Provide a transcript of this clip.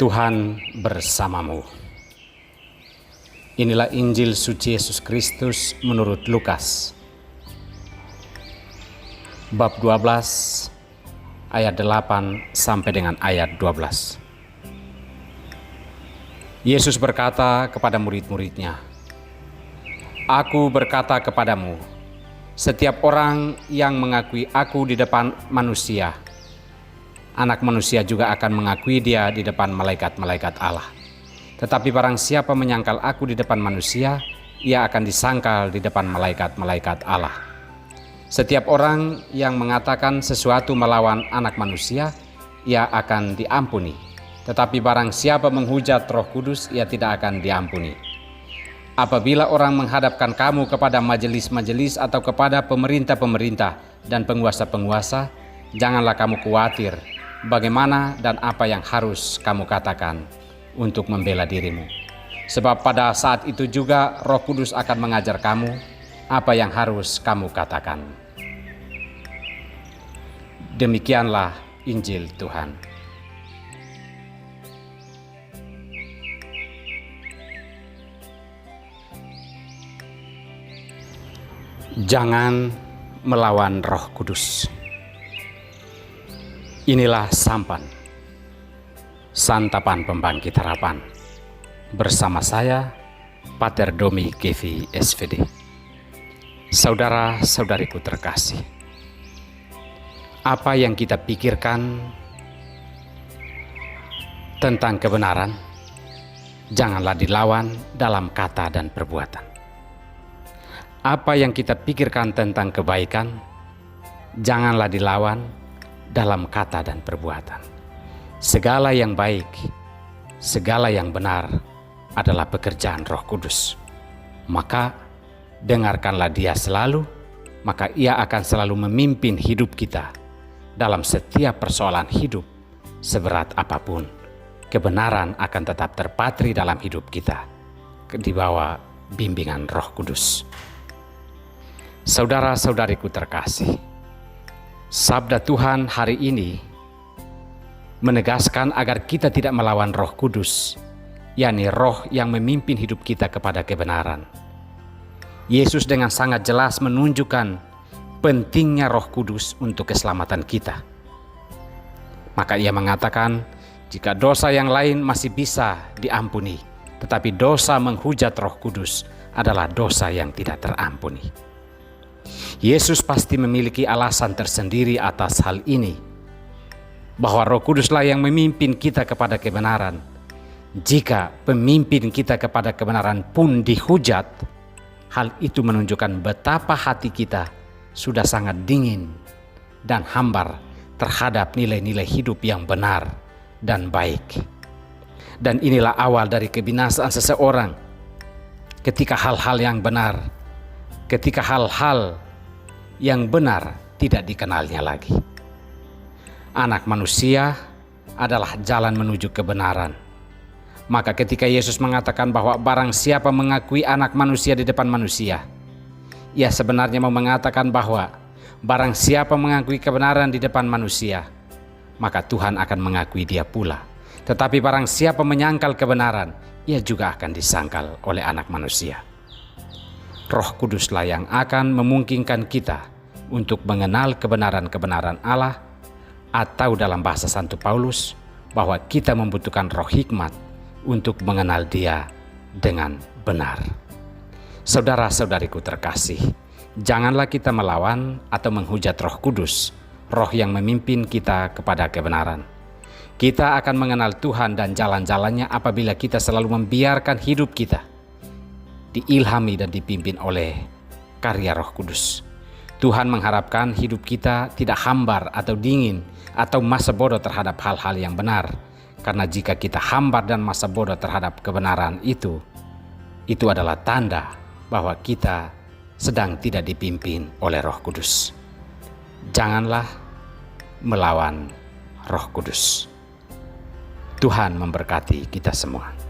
Tuhan bersamamu. Inilah Injil suci Yesus Kristus menurut Lukas. Bab 12 ayat 8 sampai dengan ayat 12. Yesus berkata kepada murid-muridnya, "Aku berkata kepadamu, setiap orang yang mengakui aku di depan manusia, Anak Manusia juga akan mengakui dia di depan malaikat-malaikat Allah. Tetapi barang siapa menyangkal aku di depan manusia, ia akan disangkal di depan malaikat-malaikat Allah. Setiap orang yang mengatakan sesuatu melawan Anak Manusia, ia akan diampuni. Tetapi barang siapa menghujat Roh Kudus, ia tidak akan diampuni. Apabila orang menghadapkan kamu kepada majelis-majelis atau kepada pemerintah-pemerintah dan penguasa-penguasa, janganlah kamu khawatir bagaimana dan apa yang harus kamu katakan untuk membela dirimu. Sebab pada saat itu juga Roh Kudus akan mengajar kamu apa yang harus kamu katakan." Demikianlah Injil Tuhan. Jangan melawan Roh Kudus. Inilah sampan, santapan pembangkit harapan. Bersama saya, Pater Domi Kevi SVD. Saudara-saudariku terkasih, apa yang kita pikirkan tentang kebenaran, janganlah dilawan dalam kata dan perbuatan. Apa yang kita pikirkan tentang kebaikan, janganlah dilawan dalam kata dan perbuatan. Segala yang baik, segala yang benar adalah pekerjaan Roh Kudus. Maka dengarkanlah Dia selalu, maka Ia akan selalu memimpin hidup kita dalam setiap persoalan hidup. Seberat apapun, kebenaran akan tetap terpatri dalam hidup kita di bawah bimbingan Roh Kudus. Saudara-saudariku terkasih, sabda Tuhan hari ini menegaskan agar kita tidak melawan Roh Kudus, yakni roh yang memimpin hidup kita kepada kebenaran. Yesus dengan sangat jelas menunjukkan pentingnya Roh Kudus untuk keselamatan kita. Maka Ia mengatakan, jika dosa yang lain masih bisa diampuni, tetapi dosa menghujat Roh Kudus adalah dosa yang tidak terampuni. Yesus pasti memiliki alasan tersendiri atas hal ini, bahwa Roh Kuduslah yang memimpin kita kepada kebenaran. Jika pemimpin kita kepada kebenaran pun dihujat, hal itu menunjukkan betapa hati kita sudah sangat dingin dan hambar terhadap nilai-nilai hidup yang benar dan baik. Dan inilah awal dari kebinasaan seseorang, ketika hal-hal yang benar, ketika hal-hal yang benar tidak dikenalnya lagi. Anak Manusia adalah jalan menuju kebenaran. Maka ketika Yesus mengatakan bahwa barang siapa mengakui Anak Manusia di depan manusia, Ia sebenarnya mau mengatakan bahwa barang siapa mengakui kebenaran di depan manusia, maka Tuhan akan mengakui dia pula. Tetapi barang siapa menyangkal kebenaran, ia juga akan disangkal oleh Anak Manusia. Roh Kuduslah yang akan memungkinkan kita untuk mengenal kebenaran-kebenaran Allah, atau dalam bahasa Santo Paulus, bahwa kita membutuhkan roh hikmat untuk mengenal Dia dengan benar. Saudara-saudariku terkasih, janganlah kita melawan atau menghujat Roh Kudus, roh yang memimpin kita kepada kebenaran. Kita akan mengenal Tuhan dan jalan-jalannya apabila kita selalu membiarkan hidup kita diilhami dan dipimpin oleh karya Roh Kudus. Tuhan mengharapkan hidup kita tidak hambar atau dingin atau masa bodoh terhadap hal-hal yang benar. Karena jika kita hambar dan masa bodoh terhadap kebenaran itu adalah tanda bahwa kita sedang tidak dipimpin oleh Roh Kudus. Janganlah melawan Roh Kudus. Tuhan memberkati kita semua.